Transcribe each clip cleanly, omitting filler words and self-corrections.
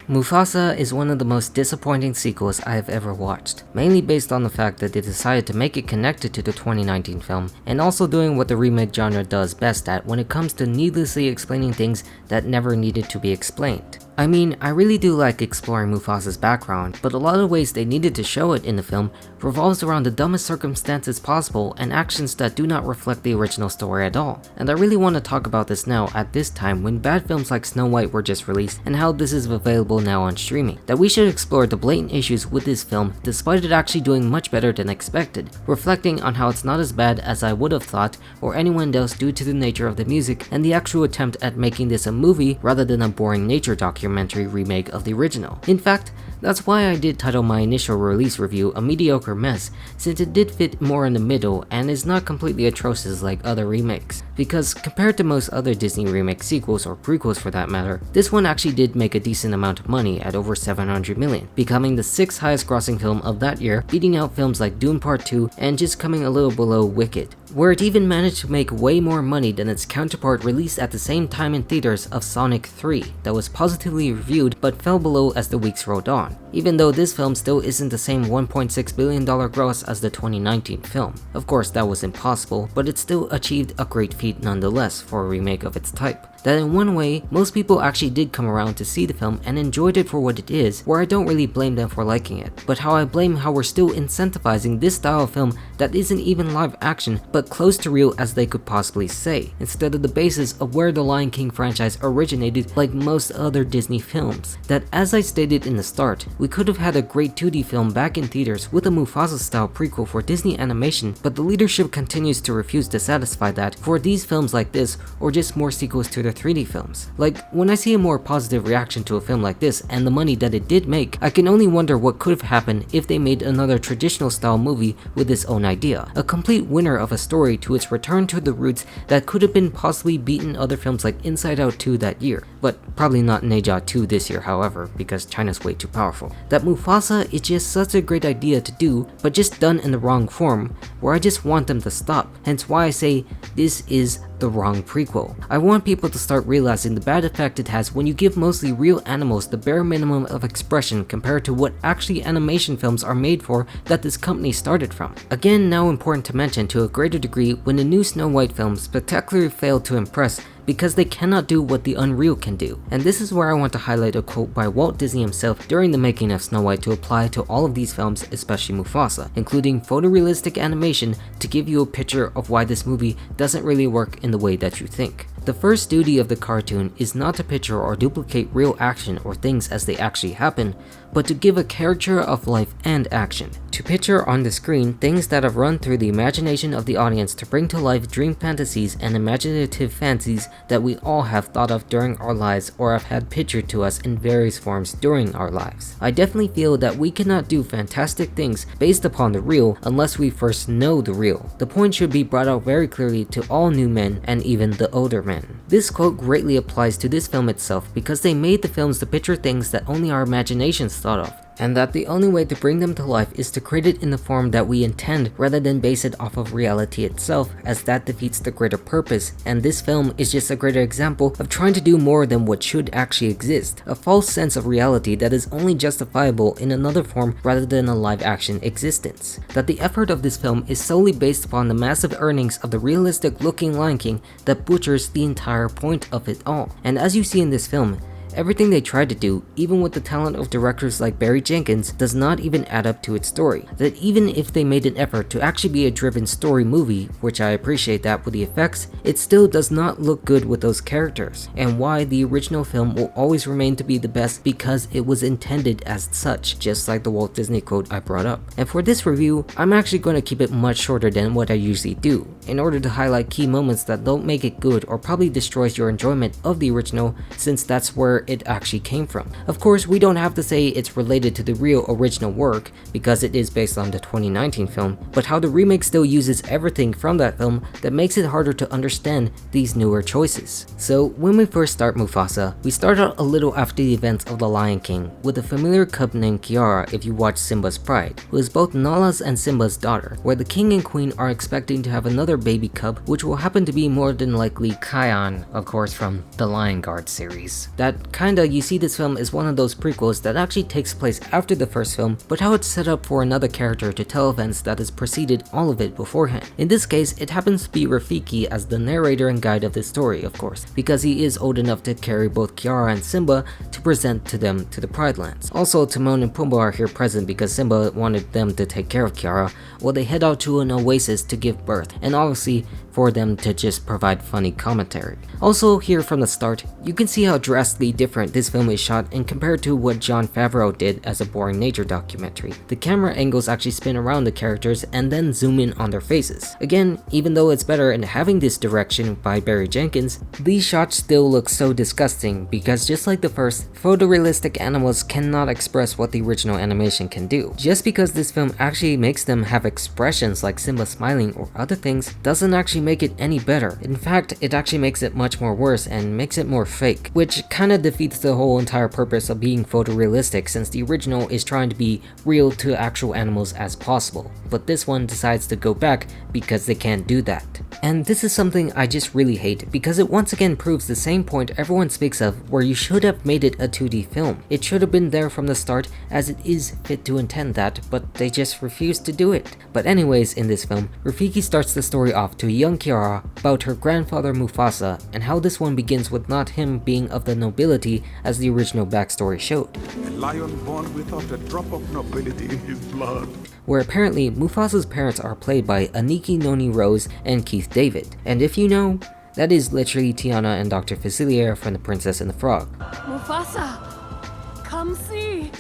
Mufasa is one of the most disappointing sequels I have ever watched, mainly based on the fact that they decided to make it connected to the 2019 film, and also doing what the remake genre does best at when it comes to needlessly explaining things that never needed to be explained. I mean, I really do like exploring Mufasa's background, but a lot of ways they needed to show it in the film revolves around the dumbest circumstances possible and actions that do not reflect the original story at all. And I really want to talk about this now at this time when bad films like Snow White were just released and how this is available now on streaming. That we should explore the blatant issues with this film despite it actually doing much better than expected, reflecting on how it's not as bad as I would have thought or anyone else due to the nature of the music and the actual attempt at making this a movie rather than a boring nature documentary remake of the original. In fact, that's why I did title my initial release review a mediocre mess, since it did fit more in the middle and is not completely atrocious like other remakes. Because compared to most other Disney remake sequels or prequels for that matter, this one actually did make a decent amount of money at over 700 million, becoming the 6th highest grossing film of that year, beating out films like Dune Part 2 and just coming a little below Wicked, where it even managed to make way more money than its counterpart released at the same time in theaters of Sonic 3 that was positively reviewed but fell below as the weeks rolled on, even though this film still isn't the same $1.6 billion gross as the 2019 film. Of course that was impossible, but it still achieved a great feat nonetheless for a remake of its type. That in one way, most people actually did come around to see the film and enjoyed it for what it is, where I don't really blame them for liking it, but how I blame how we're still incentivizing this style of film that isn't even live action but close to real as they could possibly say, instead of the basis of where the Lion King franchise originated like most other Disney films. That as I stated in the start, we could have had a great 2D film back in theaters with a Mufasa style prequel for Disney animation, but the leadership continues to refuse to satisfy that for these films like this or just more sequels to their 3D films. Like, when I see a more positive reaction to a film like this and the money that it did make, I can only wonder what could have happened if they made another traditional style movie with its own idea, a complete winner of a story to its return to the roots that could have been possibly beaten other films like Inside Out 2 that year, but probably not Ne Zha 2 this year however, because China's way too powerful. That Mufasa is just such a great idea to do, but just done in the wrong form, where I just want them to stop, hence why I say this is the wrong prequel. I want people to start realizing the bad effect it has when you give mostly real animals the bare minimum of expression compared to what actually animation films are made for that this company started from. Again, now important to mention to a greater degree when the new Snow White film spectacularly failed to impress because they cannot do what the unreal can do. And this is where I want to highlight a quote by Walt Disney himself during the making of Snow White to apply to all of these films, especially Mufasa, including photorealistic animation to give you a picture of why this movie doesn't really work in the way that you think. The first duty of the cartoon is not to picture or duplicate real action or things as they actually happen, but to give a caricature of life and action. To picture on the screen things that have run through the imagination of the audience to bring to life dream fantasies and imaginative fancies that we all have thought of during our lives or have had pictured to us in various forms during our lives. I definitely feel that we cannot do fantastic things based upon the real unless we first know the real. The point should be brought out very clearly to all new men and even the older men. This quote greatly applies to this film itself because they made the films to picture things that only our imaginations thought of, and that the only way to bring them to life is to create it in the form that we intend rather than base it off of reality itself, as that defeats the greater purpose, and this film is just a greater example of trying to do more than what should actually exist, a false sense of reality that is only justifiable in another form rather than a live action existence. That the effort of this film is solely based upon the massive earnings of the realistic looking Lion King that butchers the entire point of it all. And as you see in this film, everything they tried to do, even with the talent of directors like Barry Jenkins, does not even add up to its story. That even if they made an effort to actually be a driven story movie, which I appreciate that with the effects, it still does not look good with those characters, and why the original film will always remain to be the best because it was intended as such, just like the Walt Disney quote I brought up. And for this review, I'm actually going to keep it much shorter than what I usually do, in order to highlight key moments that don't make it good or probably destroys your enjoyment of the original, since that's where it actually came from. Of course, we don't have to say it's related to the real original work because it is based on the 2019 film, but how the remake still uses everything from that film that makes it harder to understand these newer choices. So when we first start Mufasa, we start out a little after the events of The Lion King with a familiar cub named Kiara if you watch Simba's Pride, who is both Nala's and Simba's daughter, where the king and queen are expecting to have another baby cub, which will happen to be more than likely Kion, of course from the Lion Guard series. That kinda you see this film is one of those prequels that actually takes place after the first film, but how it's set up for another character to tell events that has preceded all of it beforehand. In this case, it happens to be Rafiki as the narrator and guide of the story, of course, because he is old enough to carry both Kiara and Simba to present to them to the Pride Lands. Also, Timon and Pumbaa are here present because Simba wanted them to take care of Kiara while they head out to an oasis to give birth, and obviously for them to just provide funny commentary. Also, here from the start, you can see how drastically different this film is shot and compared to what Jon Favreau did as a boring nature documentary. The camera angles actually spin around the characters and then zoom in on their faces. Again, even though it's better in having this direction by Barry Jenkins, these shots still look so disgusting because just like the first, photorealistic animals cannot express what the original animation can do. Just because this film actually makes them have expressions like Simba smiling or other things doesn't actually make it any better. In fact, it actually makes it much more worse and makes it more fake, which kinda defeats the whole entire purpose of being photorealistic since the original is trying to be real to actual animals as possible, but this one decides to go back because they can't do that. And this is something I just really hate because it once again proves the same point everyone speaks of where you should have made it a 2D film. It should have been there from the start as it is fit to intend that, but they just refused to do it. But anyways, in this film, Rafiki starts the story off to a young Kiara about her grandfather Mufasa and how this one begins with not him being of the nobility as the original backstory showed. A lion born without a drop of nobility in his blood. Where apparently Mufasa's parents are played by Aniki Noni Rose and Keith David. And if you know, that is literally Tiana and Dr. Facilier from The Princess and the Frog. Mufasa, come see.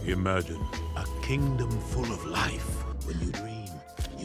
Imagine a kingdom full of life. When you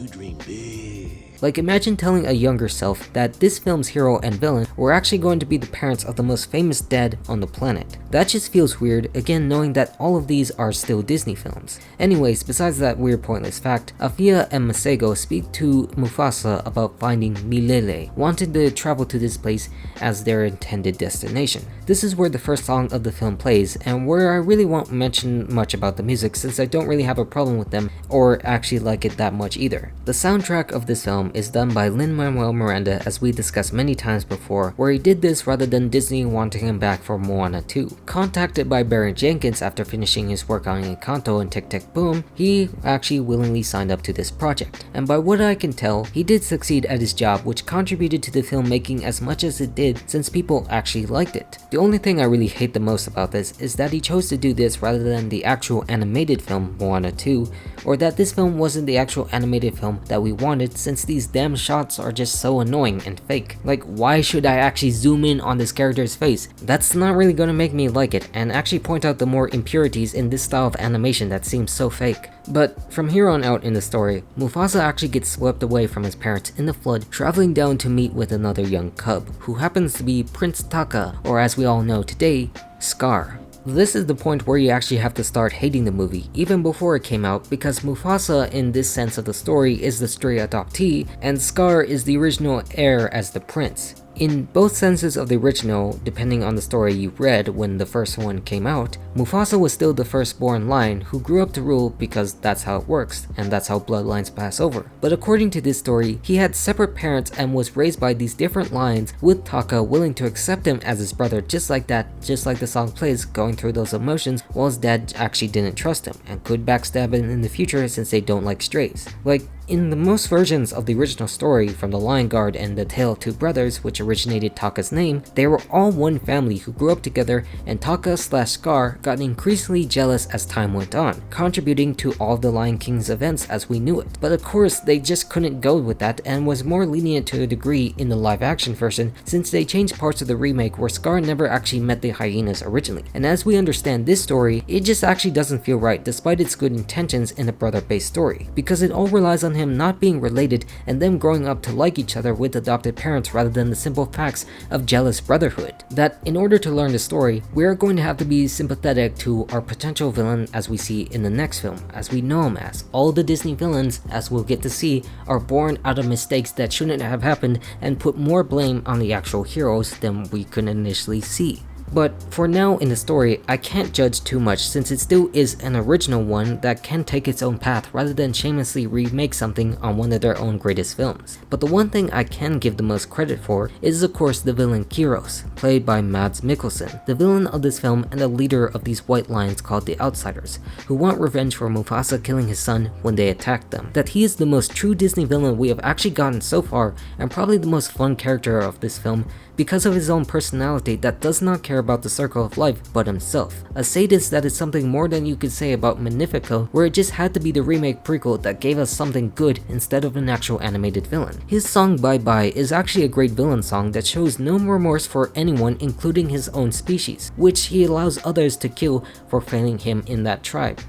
dream big. Like, imagine telling a younger self that this film's hero and villain were actually going to be the parents of the most famous dead on the planet. That just feels weird, again knowing that all of these are still Disney films. Anyways, besides that weird pointless fact, Afia and Masego speak to Mufasa about finding Milele, wanting to travel to this place as their intended destination. This is where the first song of the film plays, and where I really won't mention much about the music since I don't really have a problem with them or actually like it that much either. The soundtrack of this film is done by Lin-Manuel Miranda, as we discussed many times before, where he did this rather than Disney wanting him back for Moana 2. Contacted by Barry Jenkins after finishing his work on Encanto and Tick Tick Boom, he actually willingly signed up to this project. And by what I can tell, he did succeed at his job, which contributed to the film making as much as it did since people actually liked it. The only thing I really hate the most about this is that he chose to do this rather than the actual animated film Moana 2, or that this film wasn't the actual animated film that we wanted since these damn shots are just so annoying and fake. Like, why should I actually zoom in on this character's face? That's not really gonna make me like it and actually point out the more impurities in this style of animation that seems so fake. But from here on out in the story, Mufasa actually gets swept away from his parents in the flood, traveling down to meet with another young cub, who happens to be Prince Taka, or as we all know today, Scar. This is the point where you actually have to start hating the movie, even before it came out, because Mufasa in this sense of the story is the stray adoptee, and Scar is the original heir as the prince. In both senses of the original, depending on the story you read when the first one came out, Mufasa was still the firstborn lion who grew up to rule because that's how it works, and that's how bloodlines pass over. But according to this story, he had separate parents and was raised by these different lions, with Taka willing to accept him as his brother just like that, just like the song plays, going through those emotions, while his dad actually didn't trust him, and could backstab him in the future since they don't like strays. Like, in the most versions of the original story, from the Lion Guard and the Tale of Two Brothers, which originated Taka's name, they were all one family who grew up together, and Taka/Scar got increasingly jealous as time went on, contributing to all of the Lion King's events as we knew it. But of course, they just couldn't go with that and was more lenient to a degree in the live action version, since they changed parts of the remake where Scar never actually met the hyenas originally. And as we understand this story, it just actually doesn't feel right despite its good intentions in a brother-based story, because it all relies on him not being related and them growing up to like each other with adopted parents rather than the simple facts of jealous brotherhood. That in order to learn the story, we are going to have to be sympathetic to our potential villain as we see in the next film, as we know him as. All the Disney villains, as we'll get to see, are born out of mistakes that shouldn't have happened and put more blame on the actual heroes than we could initially see. But for now in the story, I can't judge too much since it still is an original one that can take its own path rather than shamelessly remake something on one of their own greatest films. But the one thing I can give the most credit for is of course the villain Kyros, played by Mads Mikkelsen, the villain of this film and the leader of these white lions called the Outsiders, who want revenge for Mufasa killing his son when they attacked them. That he is the most true Disney villain we have actually gotten so far, and probably the most fun character of this film because of his own personality that does not care about the circle of life but himself. A sadist that is something more than you could say about Magnifico, where it just had to be the remake prequel that gave us something good instead of an actual animated villain. His song Bye Bye is actually a great villain song that shows no remorse for anyone including his own species, which he allows others to kill for failing him in that tribe.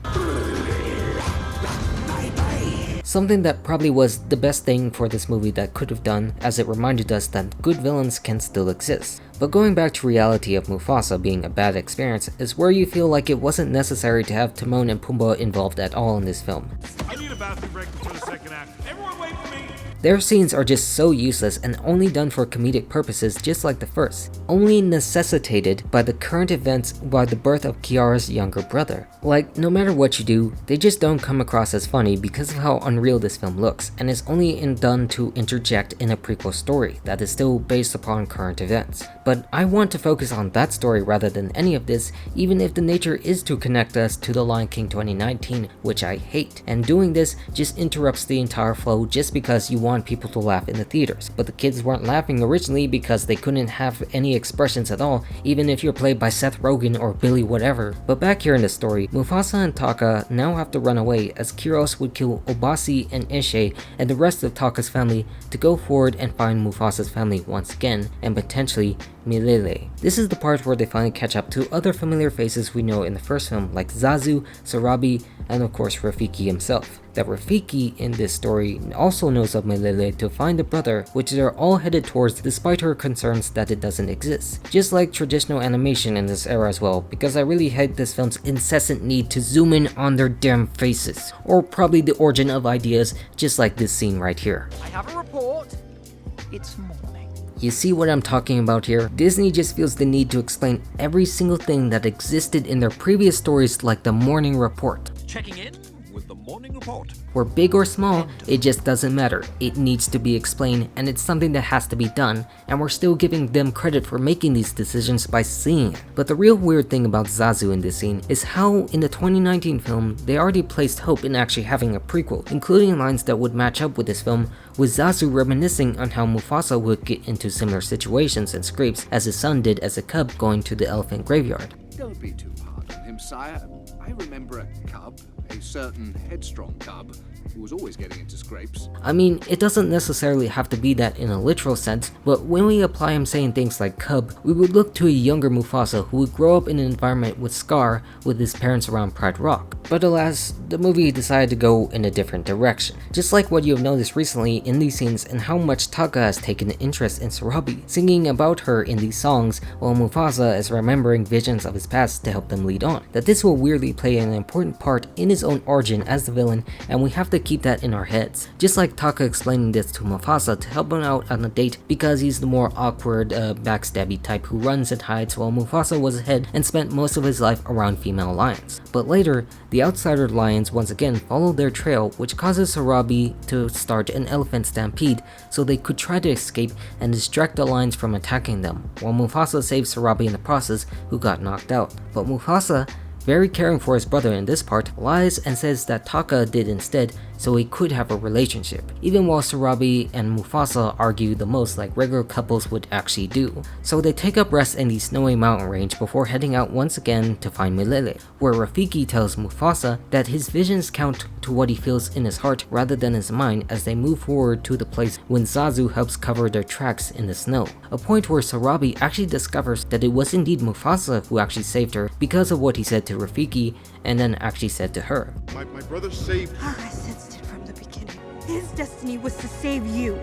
Something that probably was the best thing for this movie that could have done, as it reminded us that good villains can still exist. But going back to reality of Mufasa being a bad experience is where you feel like it wasn't necessary to have Timon and Pumbaa involved at all in this film. I need a bathroom break before the second act. Everyone wait for me! Their scenes are just so useless and only done for comedic purposes just like the first, only necessitated by the current events by the birth of Kiara's younger brother. Like, no matter what you do, they just don't come across as funny because of how unreal this film looks, and is only done to interject in a prequel story that is still based upon current events. But I want to focus on that story rather than any of this, even if the nature is to connect us to The Lion King 2019, which I hate, and doing this just interrupts the entire flow just because you want people to laugh in the theaters. But the kids weren't laughing originally because they couldn't have any expressions at all, even if you're played by Seth Rogen or Billy whatever. But back here in the story, Mufasa and Taka now have to run away as Kyros would kill Obasi and Ishe and the rest of Taka's family to go forward and find Mufasa's family once again, and potentially Milele. This is the part where they finally catch up to other familiar faces we know in the first film like Zazu, Sarabi, and of course Rafiki himself. That Rafiki in this story also knows of Milele to find the brother, which they're all headed towards despite her concerns that it doesn't exist. Just like traditional animation in this era as well, because I really hate this film's incessant need to zoom in on their damn faces. Or probably the origin of ideas, just like this scene right here. I have a report. It's morning. You see what I'm talking about here? Disney just feels the need to explain every single thing that existed in their previous stories like the morning report. Checking in with the morning report. Where big or small, it just doesn't matter. It needs to be explained, and it's something that has to be done, and we're still giving them credit for making these decisions by seeing it. But the real weird thing about Zazu in this scene is how in the 2019 film, they already placed hope in actually having a prequel, including lines that would match up with this film, with Zazu reminiscing on how Mufasa would get into similar situations and scrapes as his son did as a cub going to the elephant graveyard. Don't be too hard on him, sire. I remember a cub, a certain headstrong cub, who was always getting into scrapes. I mean, it doesn't necessarily have to be that in a literal sense, but when we apply him saying things like cub, we would look to a younger Mufasa who would grow up in an environment with Scar with his parents around Pride Rock. But alas, the movie decided to go in a different direction. Just like what you have noticed recently in these scenes and how much Taka has taken an interest in Sarabi, singing about her in these songs while Mufasa is remembering visions of his past to help them lead on. That this will weirdly play an important part in his own origin as the villain, and we have to keep that in our heads. Just like Taka explaining this to Mufasa to help him out on a date because he's the more awkward, backstabby type who runs and hides while Mufasa was ahead and spent most of his life around female lions. But later, the outsider lions once again follow their trail, which causes Sarabi to start an elephant stampede so they could try to escape and distract the lions from attacking them, while Mufasa saves Sarabi in the process, who got knocked out. But Mufasa, very caring for his brother in this part, lies and says that Taka did instead so he could have a relationship, even while Sarabi and Mufasa argue the most like regular couples would actually do. So they take up rest in the snowy mountain range before heading out once again to find Milele, where Rafiki tells Mufasa that his visions count to what he feels in his heart rather than his mind as they move forward to the place when Zazu helps cover their tracks in the snow. A point where Sarabi actually discovers that it was indeed Mufasa who actually saved her because of what he said to Rafiki and then actually said to her. My brother saved. I sensed it from the beginning. His destiny was to save you.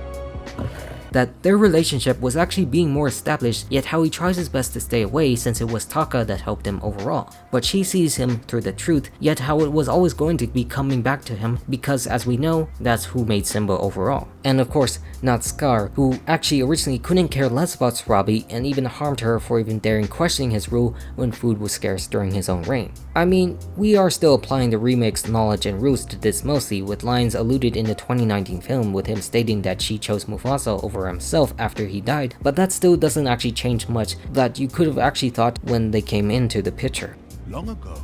that their relationship was actually being more established, yet how he tries his best to stay away since it was Taka that helped him overall. But she sees him through the truth, yet how it was always going to be coming back to him because, as we know, that's who made Simba overall. And of course, not Scar, who actually originally couldn't care less about Sarabi and even harmed her for even daring questioning his rule when food was scarce during his own reign. I mean, we are still applying the remake's knowledge and rules to this mostly, with lines alluded in the 2019 film with him stating that she chose Mufasa over himself after he died, but that still doesn't actually change much that you could have actually thought when they came into the picture. Long ago,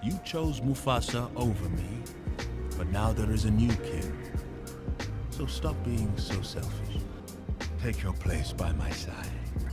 you chose Mufasa over me, but now there is a new king. So stop being so selfish. Take your place by my side.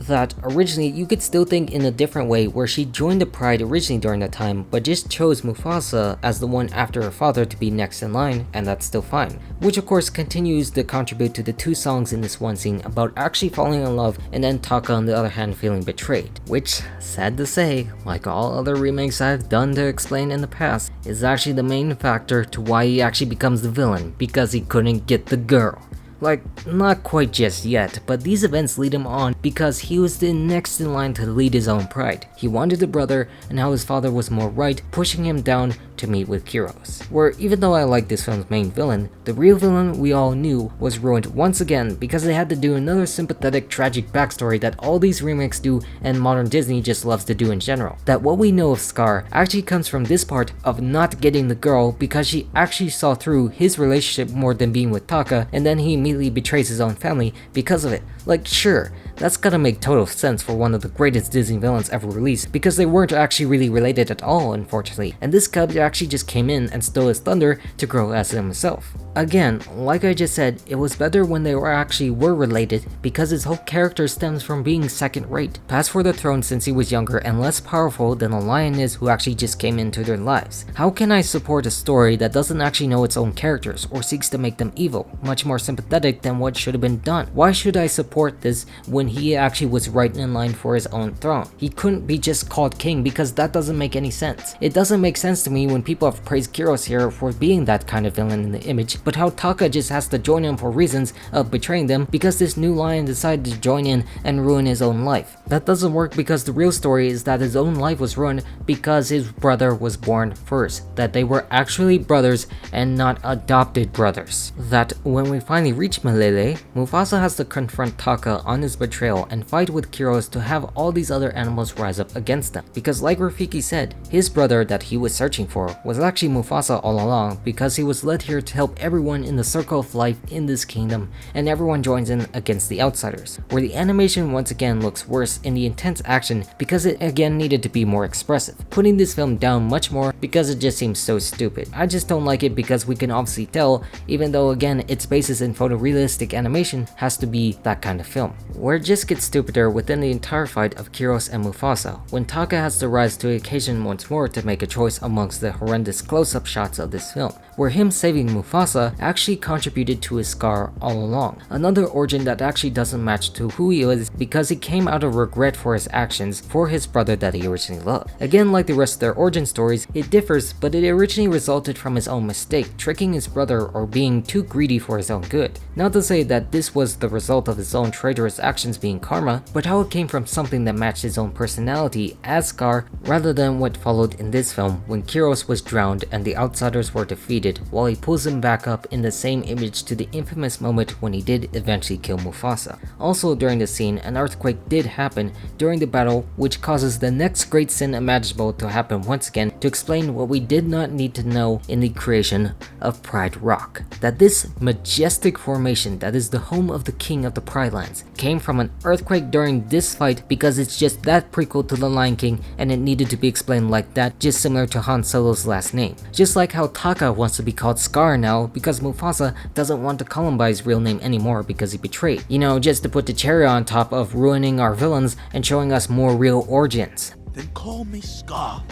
That originally you could still think in a different way, where she joined the Pride originally during that time but just chose Mufasa as the one after her father to be next in line, and that's still fine. Which of course continues to contribute to the two songs in this one scene about actually falling in love and then Taka on the other hand feeling betrayed. Which, sad to say, like all other remakes I've done to explain in the past, is actually the main factor to why he actually becomes the villain, because he couldn't get the girl. Like, not quite just yet, but these events lead him on because he was the next in line to lead his own pride. He wanted a brother, and how his father was more right, pushing him down to meet with Kyros. Where even though I like this film's main villain, the real villain we all knew was ruined once again because they had to do another sympathetic tragic backstory that all these remakes do and modern Disney just loves to do in general. That what we know of Scar actually comes from this part of not getting the girl because she actually saw through his relationship more than being with Taka, and then he immediately betrays his own family because of it. Like, sure, that's gotta make total sense for one of the greatest Disney villains ever released, because they weren't actually really related at all, unfortunately, and this cub actually just came in and stole his thunder to grow as himself. Again, like I just said, it was better when they were related, because his whole character stems from being second-rate, passed for the throne since he was younger and less powerful than the lion is who actually just came into their lives. How can I support a story that doesn't actually know its own characters or seeks to make them evil, much more sympathetic than what should have been done? Why should I support this when he actually was right in line for his own throne? He couldn't be just called king because that doesn't make any sense. It doesn't make sense to me when people have praised Kyros here for being that kind of villain in the image, but how Taka just has to join him for reasons of betraying them because this new lion decided to join in and ruin his own life. That doesn't work because the real story is that his own life was ruined because his brother was born first, that they were actually brothers and not adopted brothers. That when we finally reach Malele, Mufasa has to confront Taka on his betrayal and fight with Kyros to have all these other animals rise up against them. Because like Rafiki said, his brother that he was searching for was actually Mufasa all along, because he was led here to help everyone in the circle of life in this kingdom, and everyone joins in against the outsiders. Where the animation once again looks worse in the intense action because it again needed to be more expressive, putting this film down much more because it just seems so stupid. I just don't like it because we can obviously tell, even though again its basis in photorealistic animation has to be that kind of film. Where it just gets stupider within the entire fight of Kyros and Mufasa, when Taka has to rise to the occasion once more to make a choice amongst the horrendous close-up shots of this film, where him saving Mufasa actually contributed to his scar all along. Another origin that actually doesn't match to who he is because he came out of regret for his actions for his brother that he originally loved. Again, like the rest of their origin stories, it differs, but it originally resulted from his own mistake, tricking his brother or being too greedy for his own good. Not to say that this was the result of his own traitorous actions being karma, but how it came from something that matched his own personality as Scar, rather than what followed in this film when Kyros was drowned and the outsiders were defeated, while he pulls him back up in the same image to the infamous moment when he did eventually kill Mufasa. Also during the scene, an earthquake did happen during the battle, which causes the next great sin imaginable to happen once again to explain what we did not need to know in the creation of Pride Rock. That this majestic formation that is the home of the king of the Pride Lands came from an earthquake during this fight because it's just that prequel to the Lion King and it needed to be explained like that, just similar to Han Solo's last name. Just like how Taka wants to be called Scar now because Mufasa doesn't want to call him by his real name anymore because he betrayed. You know, just to put the cherry on top of ruining our villains and showing us more real origins. Then call me Scar,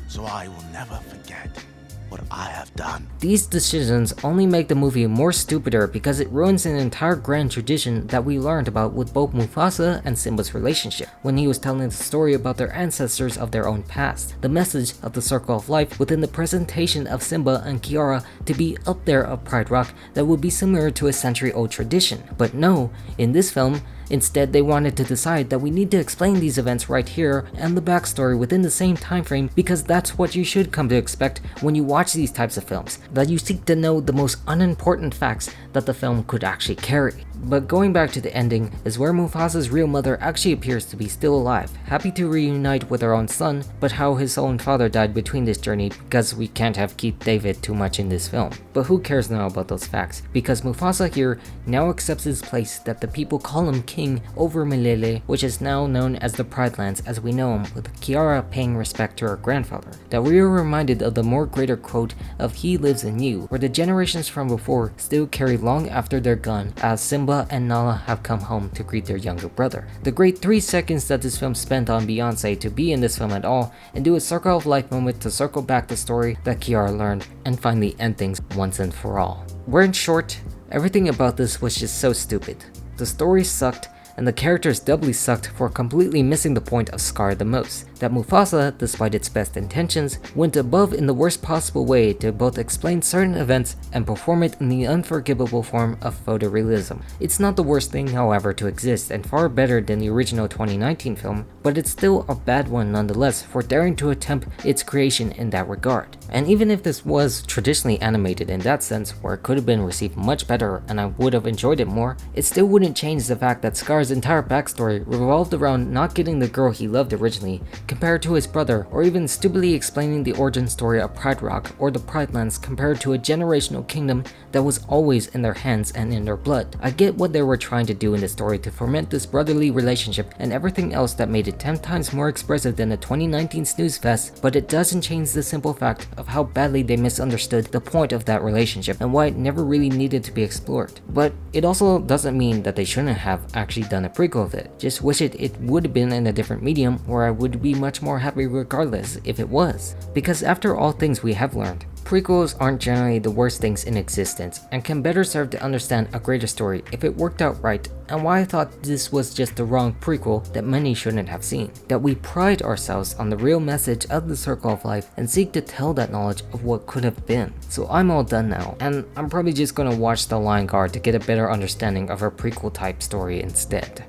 so I will never forget. what I have done. These decisions only make the movie more stupider because it ruins an entire grand tradition that we learned about with both Mufasa and Simba's relationship, when he was telling the story about their ancestors of their own past. The message of the Circle of Life within the presentation of Simba and Kiara to be up there of Pride Rock that would be similar to a century-old tradition. But no, in this film, instead, they wanted to decide that we need to explain these events right here and the backstory within the same time frame, because that's what you should come to expect when you watch these types of films, that you seek to know the most unimportant facts that the film could actually carry. But going back to the ending is where Mufasa's real mother actually appears to be still alive, happy to reunite with her own son, but how his own father died between this journey because we can't have Keith David too much in this film. But who cares now about those facts, because Mufasa here now accepts his place that the people call him king over Milele, which is now known as the Pride Lands as we know him, with Kiara paying respect to her grandfather. That we are reminded of the more greater quote of "He lives in you," where the generations from before still carry long after they're gone, as Simba and Nala have come home to greet their younger brother. The great 3 seconds that this film spent on Beyonce to be in this film at all and do a Circle of Life moment to circle back the story that Kiara learned and finally end things once and for all. Where in short, everything about this was just so stupid. The story sucked, and the characters doubly sucked for completely missing the point of Scar the most. That Mufasa, despite its best intentions, went above in the worst possible way to both explain certain events and perform it in the unforgivable form of photorealism. It's not the worst thing, however, to exist, and far better than the original 2019 film, but it's still a bad one nonetheless for daring to attempt its creation in that regard. And even if this was traditionally animated in that sense, where it could have been received much better and I would have enjoyed it more, it still wouldn't change the fact that Scar's entire backstory revolved around not getting the girl he loved originally, compared to his brother, or even stupidly explaining the origin story of Pride Rock or the Pride Lands compared to a generational kingdom that was always in their hands and in their blood. I get what they were trying to do in the story to foment this brotherly relationship and everything else that made it 10 times more expressive than the 2019 snooze fest, but it doesn't change the simple fact of how badly they misunderstood the point of that relationship and why it never really needed to be explored. But it also doesn't mean that they shouldn't have actually done a prequel of it. Just wish it would have been in a different medium where I would be much more happy regardless if it was. Because after all things we have learned, prequels aren't generally the worst things in existence and can better serve to understand a greater story if it worked out right, and why I thought this was just the wrong prequel that many shouldn't have seen. That we pride ourselves on the real message of the Circle of Life and seek to tell that knowledge of what could have been. So I'm all done now, and I'm probably just gonna watch The Lion Guard to get a better understanding of a prequel type story instead.